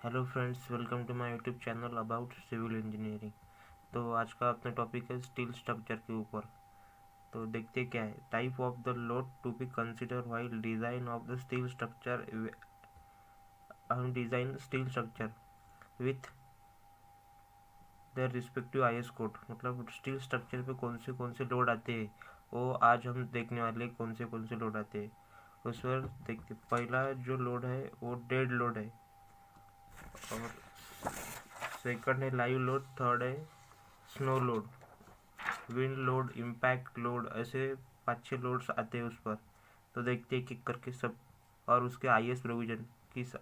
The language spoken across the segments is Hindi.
Hello friends, welcome to my YouTube channel about civil engineering. तो आज का अपना टॉपिक है स्टील स्ट्रक्चर के ऊपर। तो देखते क्या है। Type of the load to be consider while design of the steel structure. हम design steel structure with the respective IS code, मतलब स्टील स्ट्रक्चर पे कौन से लोड आते हैं वो आज हम देखने वाले कौन से लोड आते हैं उस पर देखते। पहला जो लोड है वो डेड लोड है, और सेकंड है लाइव लोड, थर्ड है snow load, wind load, impact load, ऐसे 5-6 लोड्स आते हैं उस पर। तो देखते हैं कि करके सब, और उसके आईएस प्रोविजन किस।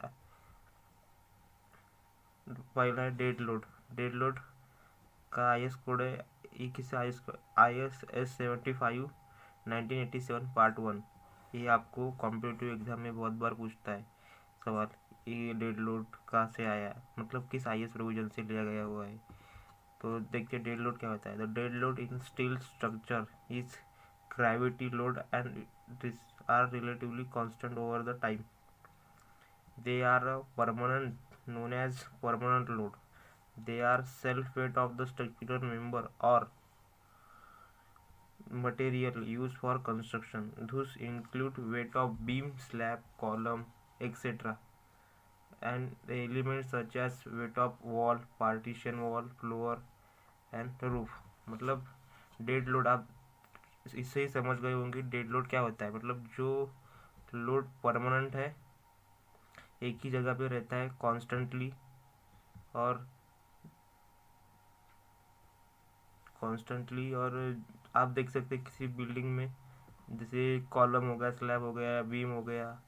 पहला है डेड लोड। डेड लोड का आईएस कोड है, ये किस आई एस S75 1987 पार्ट 1। ये आपको कॉम्पिटिटिव एग्जाम में बहुत बार पूछता है सवाल। ये डेड लोड कहाँ से आया, मतलब किस आईएस प्रोविजन से लिया गया हुआ है। तो देखिए डेड लोड क्या होता है। The dead load in steel structure is gravity load and this are relatively constant over the time. They are permanent, known as permanent load. They are self weight of the structural member or material used for construction. Those include weight of beam, slab, column, etc. and the elements such as weight of wall, partition wall, floor and roof. मतलब डेड लोड आप इससे ही समझ गए होंगे डेड लोड क्या होता है। मतलब जो लोड परमानेंट है, एक ही जगह पे रहता है कॉन्स्टेंटली, और आप देख सकते हैं किसी बिल्डिंग में, जैसे कॉलम हो गया, स्लैब हो गया, बीम हो गया,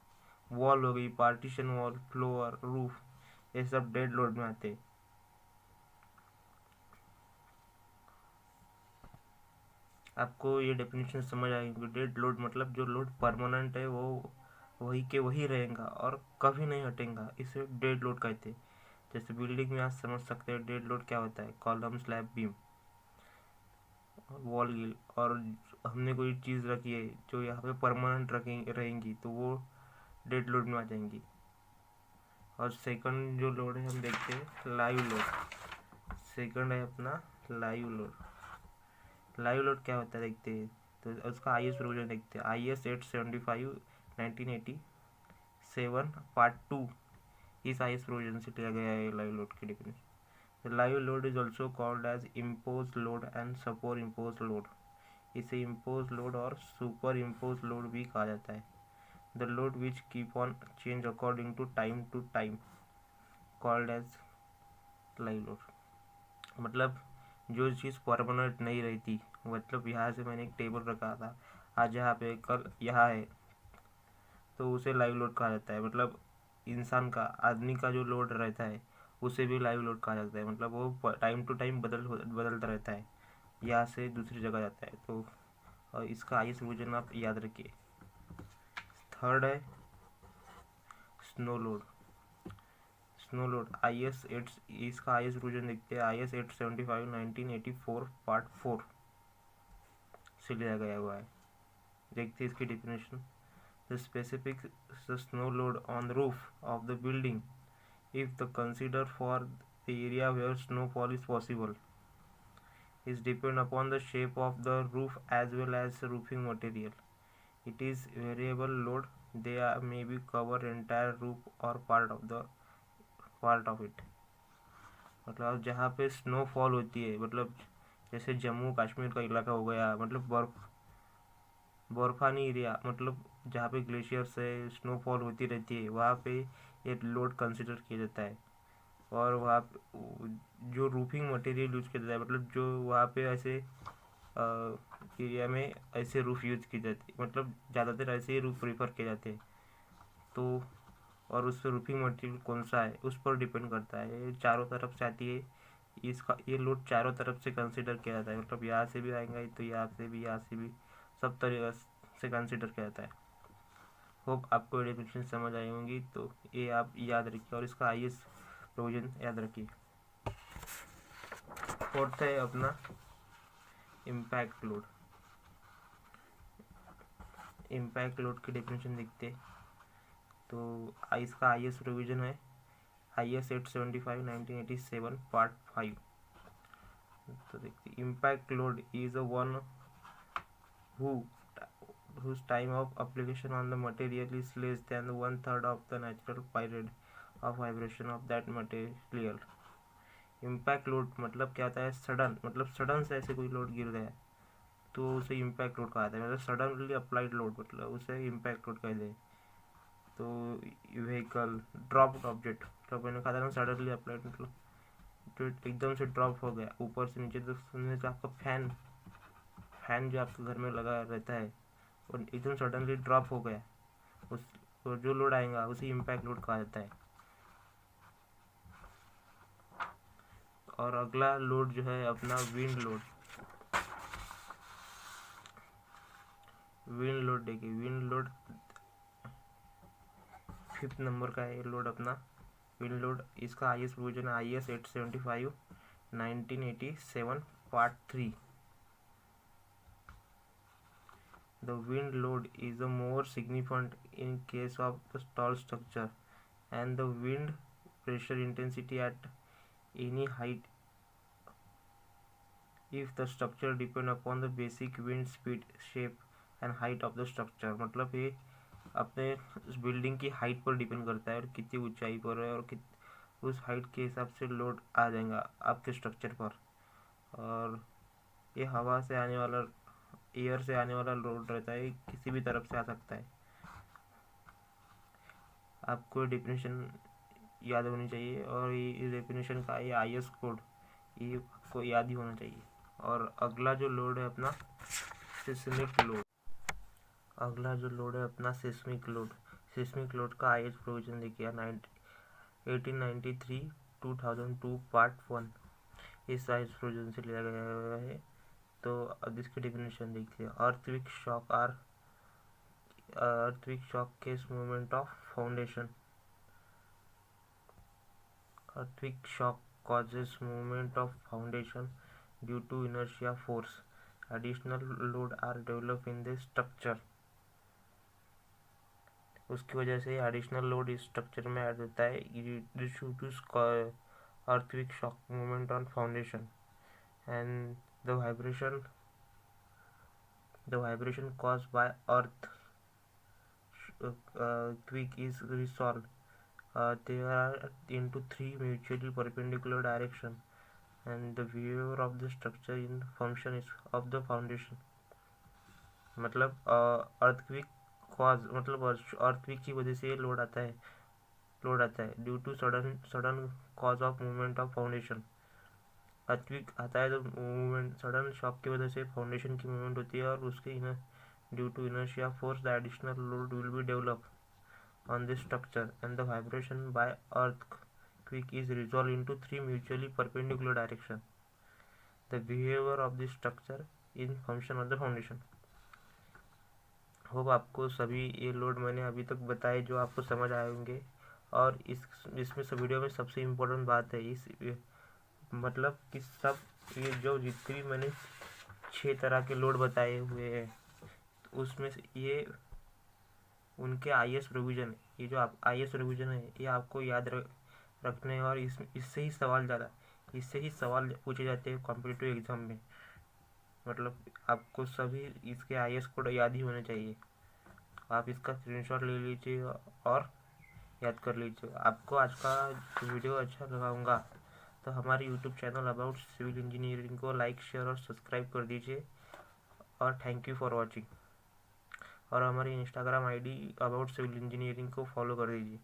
वॉल हो गई, पार्टीशन वॉल, फ्लोर, रूफ, ये सब डेड लोड में आते हैं। आपको ये डेफिनेशन समझ आएगी। डेड लोड मतलब जो लोड परमानेंट है वो वही के वही रहेगा और कभी नहीं हटेगा, इसे डेड लोड कहते हैं। जैसे बिल्डिंग में आप समझ सकते हैं डेड लोड क्या होता है। कॉलम, स्लैब, बीम, वॉल, और हमने कोई चीज़ रखी है जो यहाँ पे परमानेंट रहेंगी तो वो डेड लोड में आ जाएंगी। और सेकंड जो लोड है हम देखते हैं लाइव लोड। सेकंड है अपना लाइव लोड। लाइव लोड क्या होता है देखते हैं। तो उसका आईएस प्रोविजन देखते हैं। IS 875 1987 पार्ट 2 इस आईएस प्रोविजन से लिया गया है लाइव लोड की definition. The live load is also called as imposed load and superimposed load. इसे imposed load और superimposed load भी कहा जाता है। The load which keep on change according to time called as live load. मतलब जो चीज़ परमानेंट नहीं रहती, मतलब यहाँ से मैंने एक टेबल रखा था, आज यहाँ पे कल यहाँ है, तो उसे लाइव लोड कहा जाता है। मतलब इंसान का, आदमी का जो लोड रहता है उसे भी लाइव लोड कहा जाता है। मतलब वो टाइम टू टाइम बदलता रहता है, यहाँ से दूसरी जगह जाता है। तो और इसका आईएस वर्जन आप याद रखिए। थर्ड है snow load. Snow load IS 8, इसका आईएस वर्जन देखते हैं। IS 875 1984 पार्ट 4 से लिया गया हुआ है। देखते हैं इसकी definition. The specific snow load on the roof of the building if the consider for the area where snowfall is possible is depend upon the shape of the roof as well as roofing material. It is variable load. They may be cover entire roof or part of it. मतलब जहाँ पे स्नोफॉल होती है, मतलब जैसे जम्मू कश्मीर का इलाका हो गया, मतलब बर्फानी एरिया, मतलब जहाँ पे ग्लेशियर से स्नोफॉल होती रहती है वहाँ पे ये लोड कंसिडर किया जाता है। और वहाँ जो रूफिंग मटेरियल यूज किया जाता है, मतलब जो वहाँ पे ऐसे एरिया में ऐसे रूफ यूज की जाती है, मतलब ज़्यादातर ऐसे ही रूफ प्रीफर किए जाते हैं। तो और उस पर रूफिंग मटेरियल कौन सा है उस पर डिपेंड करता है। ये चारों तरफ से आती है, इसका ये लोड चारों तरफ से कंसिडर किया जाता है। मतलब यहाँ से भी आएगा तो यहाँ से भी सब तरह से कंसिडर किया जाता है। होप आपको डेफिनेशन समझ आई होंगी, तो ये आप याद रखिए और इसका आईएस प्रोविजन याद रखिए। फोर्थ है अपना इम्पैक्ट लोड। इम्पैक्ट लोड की डेफिनेशन देखते हैं। तो इसका आईएस प्रोविजन है IS 875 1987 पार्ट 5। तो देखते, impact load is a one whose time of application on the material is less than 1/3 of the natural period of vibration of that material। Impact load मतलब क्या होता है, सडन, मतलब सडन से ऐसे कोई लोड गिर गया तो उसे इम्पैक्ट लोड कहा जाता है। मतलब सडनली अप्लाइड लोड मतलब उसे इम्पैक्ट लोड कहते हैं। तो व्हीकल ड्रॉप्ड ऑब्जेक्ट, तो मैंने कहा था ना सडनली अप्लाइड मतलब जो एकदम से ड्रॉप हो गया ऊपर से नीचे, तो सुनने से आपका फैन जो आपके घर में लगा रहता है और एकदम सडनली ड्रॉप हो गया, उस तो जो लोड आएगा उसे इम्पैक्ट लोड कहा जाता है। और अगला लोड जो है अपना विंड लोड। विंड लोड देखिए, विंड लोड 5th नंबर का है लोड अपना विंड लोड। इसका IS प्रोविजन है IS 875 1987 part 3। The wind load is a more significant in case of the tall structure and the wind pressure intensity at any height if the structure depend upon the basic wind speed, shape and height of the structure। मतलब ये अपने उस बिल्डिंग की हाइट पर डिपेंड करता है और कितनी ऊंचाई पर है और उस हाइट के हिसाब से लोड आ जाएगा आपके स्ट्रक्चर पर। और ये हवा से आने वाला, एयर से आने वाला लोड रहता है, किसी भी तरफ से आ सकता है। आपको डेफिनेशन याद होनी चाहिए और ये डेफिनेशन का ये IS कोड ये आपको याद ही होना चाहिए। और अगला जो लोड है अपना सिस्मिक लोड। अगला जो लोड है अपना सिस्मिक लोड। सिस्मिक लोड का IS प्रोविजन देखिए 1893 2002 पार्ट 1 इस IS प्रोविजन से लिया गया है। तो अब इसकी डेफिनेशन देखिए, earthquake shock case movement of foundation. Earthquake shock causes movement of foundation due to inertia force. Additional load are developed in the structure। उसकी वजह से एडिशनल लोड इस स्ट्रक्चर में ऐड होता है due to earthquake shock movement on foundation and the vibration caused by earthquake is resolved। They are into 3 mutually perpendicular direction and the behavior of the structure in function is of the foundation। मतलब earthquake cause मतलब earthquake की वजह से लोड आता है due to sudden cause of movement of foundation. earthquake आता है तो मूवमेंट सडन शॉक की वजह से फाउंडेशन की मूवमेंट होती है और उसके due to inertia force the additional load will be develop on this structure and the vibration by earthquake is resolved into 3 mutually perpendicular direction। The behavior of this structure in function of the foundation। Hope आपको सभी ये लोड मैंने अभी तक बताए जो आपको समझ आए होंगे। और इसमें सब वीडियो में सबसे इम्पोर्टेंट बात है इस मतलब कि सब ये जो जितनी मैंने 6 तरह के लोड बताए हुए हैं उसमें से ये उनके IS प्रोविजन, ये जो आप IS प्रोविजन है ये आपको याद रखने और इससे ही सवाल पूछे जाते हैं कॉम्पिटिटिव एग्जाम में। मतलब आपको सभी इसके IS कोड याद ही होने चाहिए। आप इसका स्क्रीनशॉट ले लीजिए और याद कर लीजिए। आपको आज का वीडियो अच्छा लगा होगा तो हमारे YouTube channel about civil engineering को लाइक, शेयर और सब्सक्राइब कर दीजिए। और थैंक यू फॉर वॉचिंग। और हमारी Instagram ID about civil engineering को फॉलो कर दीजिए।